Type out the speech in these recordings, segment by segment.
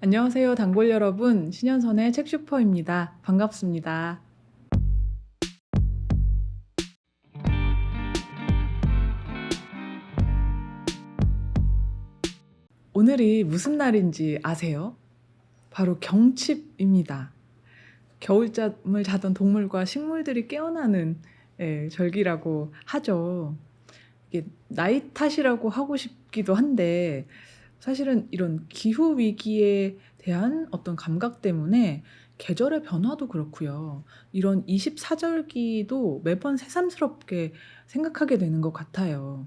안녕하세요, 단골 여러분. 신현선의 책슈퍼입니다. 반갑습니다. 오늘이 무슨 날인지 아세요? 바로 경칩입니다. 겨울잠을 자던 동물과 식물들이 깨어나는 절기라고 하죠. 이게 나이 탓이라고 하고 싶기도 한데 사실은 이런 기후 위기에 대한 어떤 감각 때문에 계절의 변화도 그렇고요. 이런 24절기도 매번 새삼스럽게 생각하게 되는 것 같아요.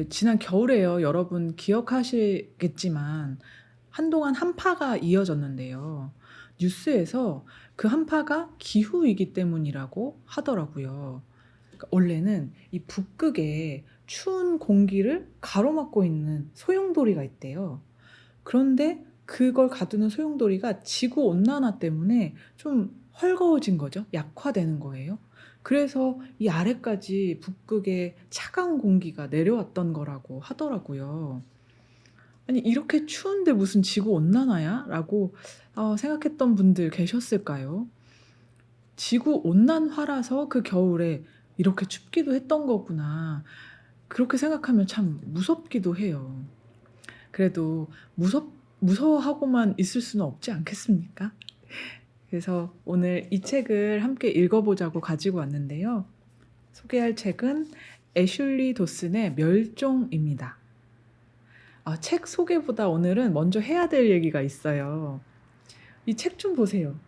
지난 겨울에요. 여러분 기억하시겠지만 한동안 한파가 이어졌는데요. 뉴스에서 그 한파가 기후 위기 때문이라고 하더라고요. 그러니까 원래는 이 북극에 추운 공기를 가로막고 있는 소용돌이가 있대요. 그런데 그걸 가두는 소용돌이가 지구 온난화 때문에 좀 헐거워진 거죠. 약화되는 거예요. 그래서 이 아래까지 북극에 차가운 공기가 내려왔던 거라고 하더라고요. 아니, 이렇게 추운데 무슨 지구 온난화야? 라고 생각했던 분들 계셨을까요? 지구 온난화라서 그 겨울에 이렇게 춥기도 했던 거구나. 그렇게 생각하면 참 무섭기도 해요. 그래도 무서워하고만 있을 수는 없지 않겠습니까? 그래서 오늘 이 책을 함께 읽어보자고 가지고 왔는데요. 소개할 책은 애슐리 도슨의 멸종입니다. 책 소개보다 오늘은 먼저 해야 될 얘기가 있어요. 이 책 좀 보세요.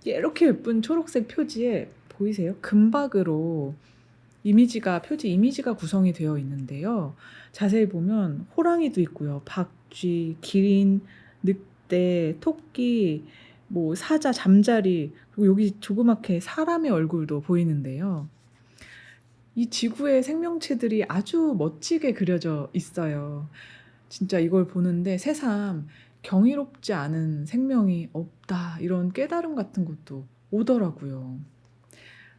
이렇게 예쁜 초록색 표지에 보이세요? 금박으로 표지 이미지가 구성이 되어 있는데요. 자세히 보면 호랑이도 있고요. 박쥐, 기린, 늑대, 토끼, 뭐 사자, 잠자리, 그리고 여기 조그맣게 사람의 얼굴도 보이는데요. 이 지구의 생명체들이 아주 멋지게 그려져 있어요. 진짜 이걸 보는데 새삼 경이롭지 않은 생명이 없다, 이런 깨달음 같은 것도 오더라고요.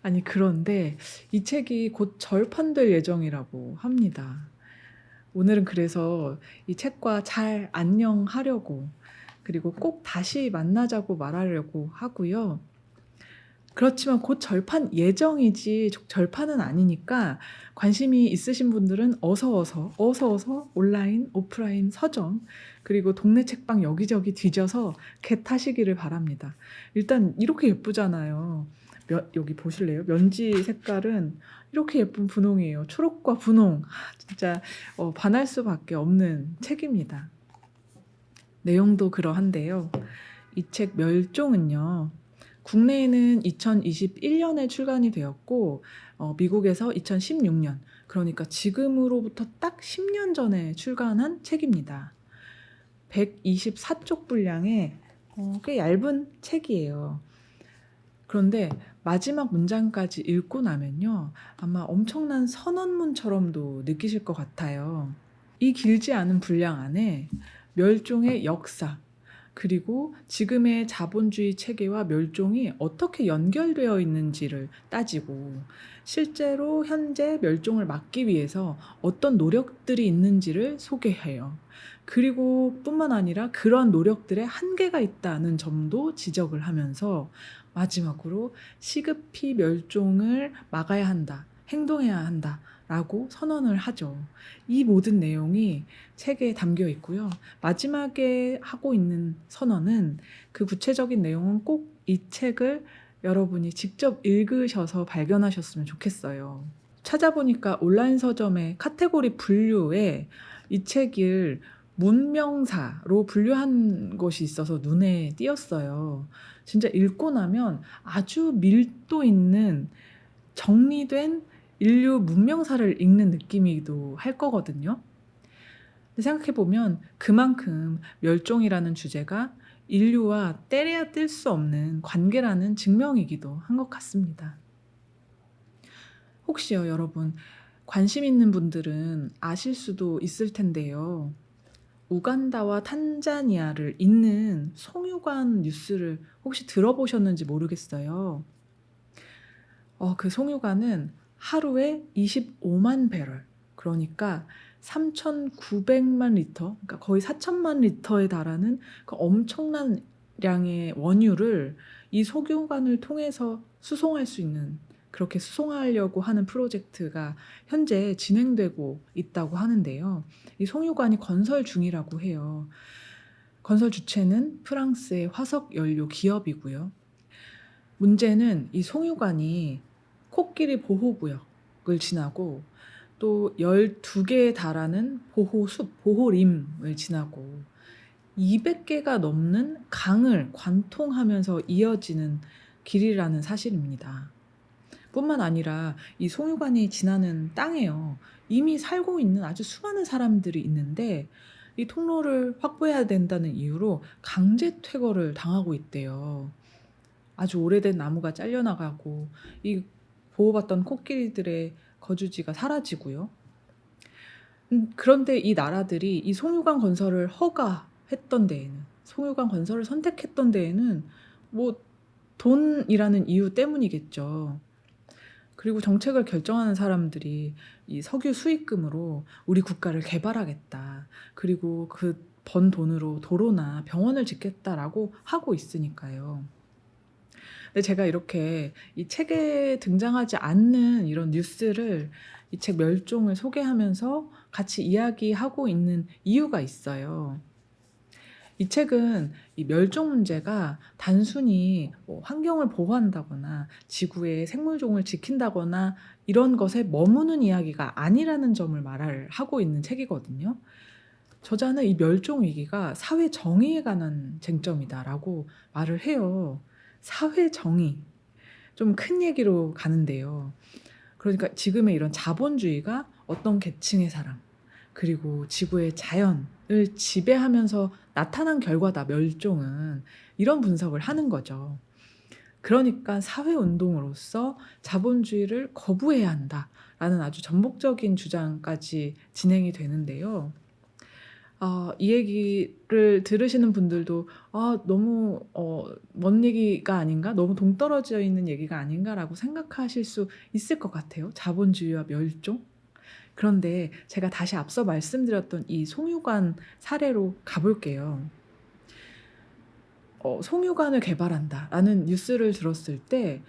아니, 그런데 이 책이 곧 절판될 예정이라고 합니다. 오늘은 그래서 이 책과 잘 안녕하려고, 그리고 꼭 다시 만나자고 말하려고 하고요. 그렇지만 곧 절판 예정이지 절판은 아니니까 관심이 있으신 분들은 어서 온라인, 오프라인 서점, 그리고 동네 책방 여기저기 뒤져서 겟하시기를 바랍니다. 일단 이렇게 예쁘잖아요. 여기 보실래요? 면지 색깔은 이렇게 예쁜 분홍이에요. 초록과 분홍. 진짜 반할 수밖에 없는 책입니다. 내용도 그러한데요. 이 책 멸종은요, 국내에는 2021년에 출간이 되었고 미국에서 2016년, 그러니까 지금으로부터 딱 10년 전에 출간한 책입니다. 124쪽 분량의 꽤 얇은 책이에요. 그런데 마지막 문장까지 읽고 나면요, 아마 엄청난 선언문처럼도 느끼실 것 같아요. 이 길지 않은 분량 안에 멸종의 역사, 그리고 지금의 자본주의 체계와 멸종이 어떻게 연결되어 있는지를 따지고, 실제로 현재 멸종을 막기 위해서 어떤 노력들이 있는지를 소개해요. 그리고 뿐만 아니라 그러한 노력들의 한계가 있다는 점도 지적을 하면서 마지막으로 시급히 멸종을 막아야 한다, 행동해야 한다 라고 선언을 하죠. 이 모든 내용이 책에 담겨 있고요. 마지막에 하고 있는 선언은, 그 구체적인 내용은 꼭 이 책을 여러분이 직접 읽으셔서 발견하셨으면 좋겠어요. 찾아보니까 온라인 서점의 카테고리 분류에 이 책을 문명사로 분류한 것이 있어서 눈에 띄었어요. 진짜 읽고 나면 아주 밀도 있는 정리된 인류 문명사를 읽는 느낌이기도 할 거거든요. 근데 생각해보면 그만큼 멸종이라는 주제가 인류와 떼려야 뗄 수 없는 관계라는 증명이기도 한 것 같습니다. 혹시요, 여러분, 관심 있는 분들은 아실 수도 있을 텐데요. 우간다와 탄자니아를 잇는 송유관 뉴스를 혹시 들어보셨는지 모르겠어요. 그 송유관은 하루에 25만 배럴, 그러니까 3,900만 리터, 그러니까 거의 4천만 리터에 달하는 그 엄청난 량의 원유를 이 석유관을 통해서 수송할 수 있는, 그렇게 수송하려고 하는 프로젝트가 현재 진행되고 있다고 하는데요. 이 송유관이 건설 중이라고 해요. 건설 주체는 프랑스의 화석 연료 기업이고요. 문제는 이 송유관이 코끼리 보호구역을 지나고 또 12개에 달하는 보호숲, 보호림을 지나고 200개가 넘는 강을 관통하면서 이어지는 길이라는 사실입니다. 뿐만 아니라 이 송유관이 지나는 땅에요, 이미 살고 있는 아주 수많은 사람들이 있는데 이 통로를 확보해야 된다는 이유로 강제 퇴거를 당하고 있대요. 아주 오래된 나무가 잘려나가고 이 보호받던 코끼리들의 거주지가 사라지고요. 그런데 이 나라들이 이 송유관 건설을 허가했던 데에는, 송유관 건설을 선택했던 데에는 뭐 돈이라는 이유 때문이겠죠. 그리고 정책을 결정하는 사람들이 이 석유 수익금으로 우리 국가를 개발하겠다, 그리고 그 번 돈으로 도로나 병원을 짓겠다라고 하고 있으니까요. 근데 제가 이렇게 이 책에 등장하지 않는 이런 뉴스를 이 책 멸종을 소개하면서 같이 이야기하고 있는 이유가 있어요. 이 책은 이 멸종 문제가 단순히 뭐 환경을 보호한다거나 지구의 생물종을 지킨다거나 이런 것에 머무는 이야기가 아니라는 점을 말을 하고 있는 책이거든요. 저자는 이 멸종 위기가 사회 정의에 관한 쟁점이다라고 말을 해요. 사회 정의. 좀 큰 얘기로 가는데요. 그러니까 지금의 이런 자본주의가 어떤 계층의 사람, 그리고 지구의 자연을 지배하면서 나타난 결과다, 멸종은. 이런 분석을 하는 거죠. 그러니까 사회운동으로서 자본주의를 거부해야 한다라는 아주 전복적인 주장까지 진행이 되는데요. 이 얘기를 들으시는 분들도 너무 먼 얘기가 아닌가? 너무 동떨어져 있는 얘기가 아닌가라고 생각하실 수 있을 것 같아요. 자본주의와 멸종? 그런데 제가 다시 앞서 말씀드렸던 이 송유관 사례로 가볼게요. 송유관을 개발한다라는 뉴스를 들었을 때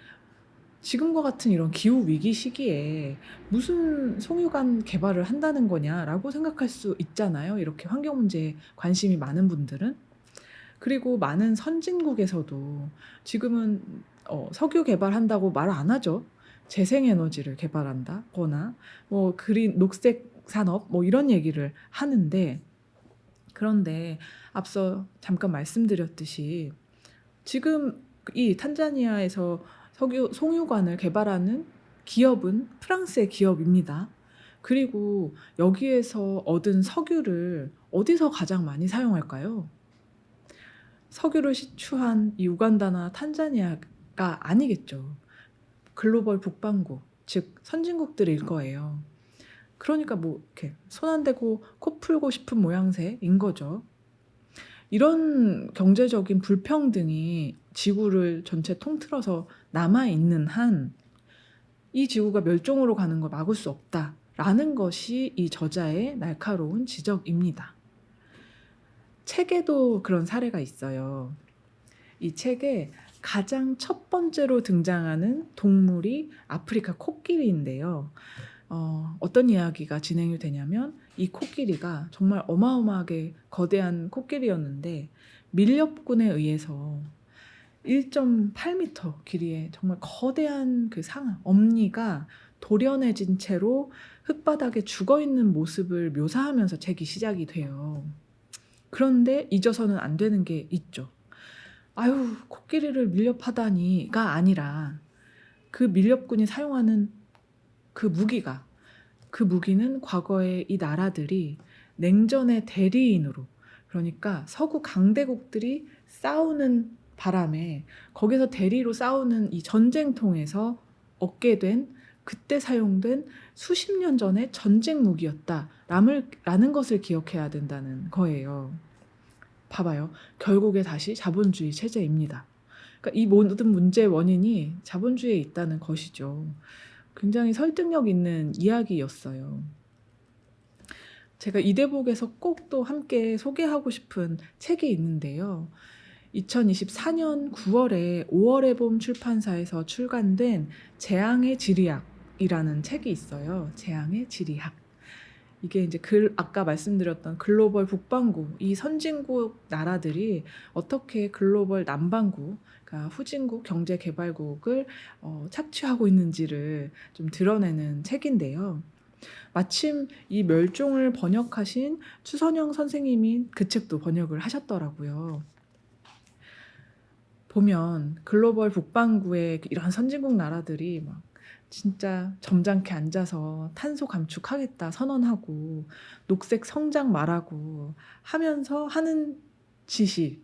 지금과 같은 이런 기후 위기 시기에 무슨 송유관 개발을 한다는 거냐라고 생각할 수 있잖아요, 이렇게 환경 문제에 관심이 많은 분들은. 그리고 많은 선진국에서도 지금은 석유 개발한다고 말 안 하죠. 재생에너지를 개발한다거나 뭐 그린 녹색 산업 뭐 이런 얘기를 하는데, 그런데 앞서 잠깐 말씀드렸듯이 지금 이 탄자니아에서 송유관을 개발하는 기업은 프랑스의 기업입니다. 그리고 여기에서 얻은 석유를 어디서 가장 많이 사용할까요? 석유를 시추한 이 우간다나 탄자니아가 아니겠죠. 글로벌 북반구, 즉 선진국들일 거예요. 그러니까 뭐 이렇게 손 안 대고 코 풀고 싶은 모양새인 거죠. 이런 경제적인 불평등이 지구를 전체 통틀어서 남아 있는 한 이 지구가 멸종으로 가는 걸 막을 수 없다라는 것이 이 저자의 날카로운 지적입니다. 책에도 그런 사례가 있어요. 이 책에 가장 첫 번째로 등장하는 동물이 아프리카 코끼리인데요. 어떤 이야기가 진행이 되냐면 이 코끼리가 정말 어마어마하게 거대한 코끼리였는데 밀렵꾼에 의해서 1.8m 길이의 정말 거대한 그 상아, 엄니가 도련해진 채로 흙바닥에 죽어있는 모습을 묘사하면서 책이 시작이 돼요. 그런데 잊어서는 안 되는 게 있죠. 아유, 코끼리를 밀렵하다니가 아니라 그 밀렵꾼이 사용하는 그 무기는 과거에 이 나라들이 냉전의 대리인으로, 그러니까 서구 강대국들이 싸우는 바람에 거기서 대리로 싸우는 이 전쟁통에서 얻게 된, 그때 사용된 수십 년 전의 전쟁 무기였다라는 것을 기억해야 된다는 거예요. 봐봐요. 결국에 다시 자본주의 체제입니다. 그러니까 이 모든 문제의 원인이 자본주의에 있다는 것이죠. 굉장히 설득력 있는 이야기였어요. 제가 이 대목에서 꼭 또 함께 소개하고 싶은 책이 있는데요. 2024년 9월에 5월의 봄 출판사에서 출간된 재앙의 지리학이라는 책이 있어요. 재앙의 지리학. 이게 이제 아까 말씀드렸던 글로벌 북반구, 이 선진국 나라들이 어떻게 글로벌 남반구, 그러니까 후진국, 경제개발국을 착취하고 있는지를 좀 드러내는 책인데요. 마침 이 멸종을 번역하신 추선영 선생님이 그 책도 번역을 하셨더라고요. 보면 글로벌 북반구의 이런 선진국 나라들이 막 진짜 점잖게 앉아서 탄소 감축하겠다 선언하고 녹색 성장 말하고 하면서 하는 짓이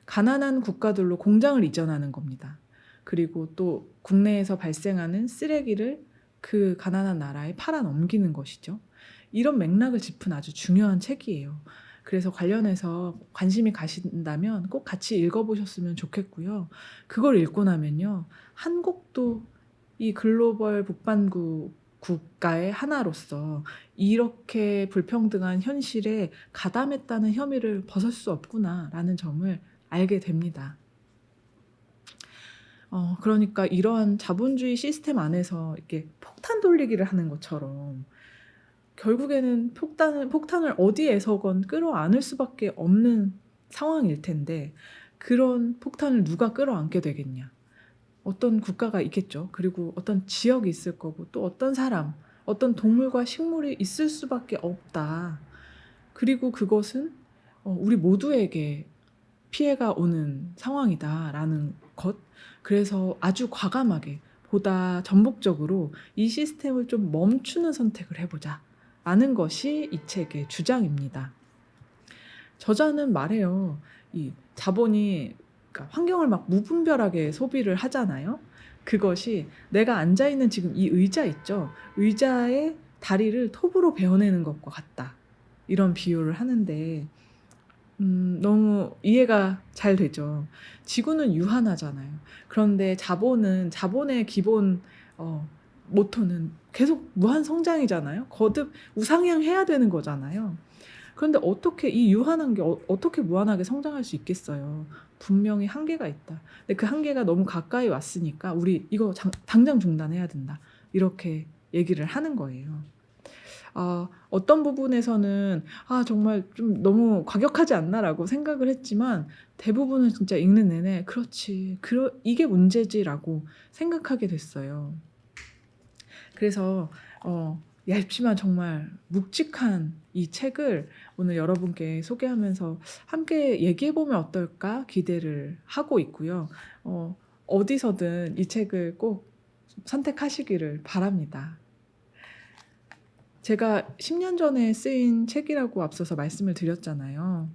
가난한 국가들로 공장을 이전하는 겁니다. 그리고 또 국내에서 발생하는 쓰레기를 그 가난한 나라에 팔아 넘기는 것이죠. 이런 맥락을 짚은 아주 중요한 책이에요. 그래서 관련해서 관심이 가신다면 꼭 같이 읽어보셨으면 좋겠고요. 그걸 읽고 나면요. 한국도 이 글로벌 북반구 국가의 하나로서 이렇게 불평등한 현실에 가담했다는 혐의를 벗을 수 없구나라는 점을 알게 됩니다. 그러니까 이러한 자본주의 시스템 안에서 이렇게 폭탄 돌리기를 하는 것처럼 결국에는 폭탄을 어디에서건 끌어안을 수밖에 없는 상황일 텐데 그런 폭탄을 누가 끌어안게 되겠냐. 어떤 국가가 있겠죠. 그리고 어떤 지역이 있을 거고 또 어떤 사람, 어떤 동물과 식물이 있을 수밖에 없다. 그리고 그것은 우리 모두에게 피해가 오는 상황이다라는 것. 그래서 아주 과감하게 보다 전폭적으로 이 시스템을 좀 멈추는 선택을 해보자 라는 것이 이 책의 주장입니다. 저자는 말해요. 이 자본이 그러니까 환경을 막 무분별하게 소비를 하잖아요. 그것이 내가 앉아있는 지금 이 의자 있죠. 의자의 다리를 톱으로 베어내는 것과 같다. 이런 비유를 하는데 너무 이해가 잘 되죠. 지구는 유한하잖아요. 그런데 자본의 기본 모토는 계속 무한 성장이잖아요. 거듭 우상향해야 되는 거잖아요. 그런데 어떻게 이 유한한 게 어떻게 무한하게 성장할 수 있겠어요. 분명히 한계가 있다. 근데 그 한계가 너무 가까이 왔으니까 우리 이거 당장 중단해야 된다. 이렇게 얘기를 하는 거예요. 어떤 부분에서는 정말 좀 너무 과격하지 않나라고 생각을 했지만 대부분은 진짜 읽는 내내 그렇지, 이게 문제지라고 생각하게 됐어요. 그래서 얇지만 정말 묵직한 이 책을 오늘 여러분께 소개하면서 함께 얘기해보면 어떨까 기대를 하고 있고요. 어디서든 이 책을 꼭 선택하시기를 바랍니다. 제가 10년 전에 쓰인 책이라고 앞서서 말씀을 드렸잖아요.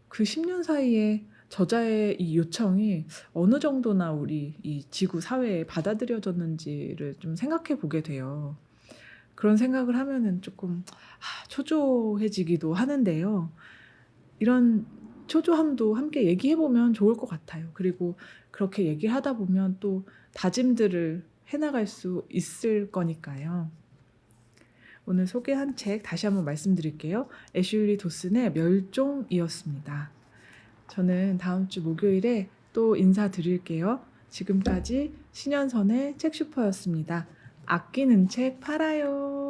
그 10년 사이에 저자의 이 요청이 어느 정도나 우리 이 지구 사회에 받아들여졌는지를 좀 생각해 보게 돼요. 그런 생각을 하면은 조금 초조해지기도 하는데요. 이런 초조함도 함께 얘기해 보면 좋을 것 같아요. 그리고 그렇게 얘기하다 보면 또 다짐들을 해나갈 수 있을 거니까요. 오늘 소개한 책 다시 한번 말씀드릴게요. 애슐리 도슨의 멸종이었습니다. 저는 다음 주 목요일에 또 인사드릴게요. 지금까지 신현선의 책슈퍼였습니다. 아끼는 책 팔아요.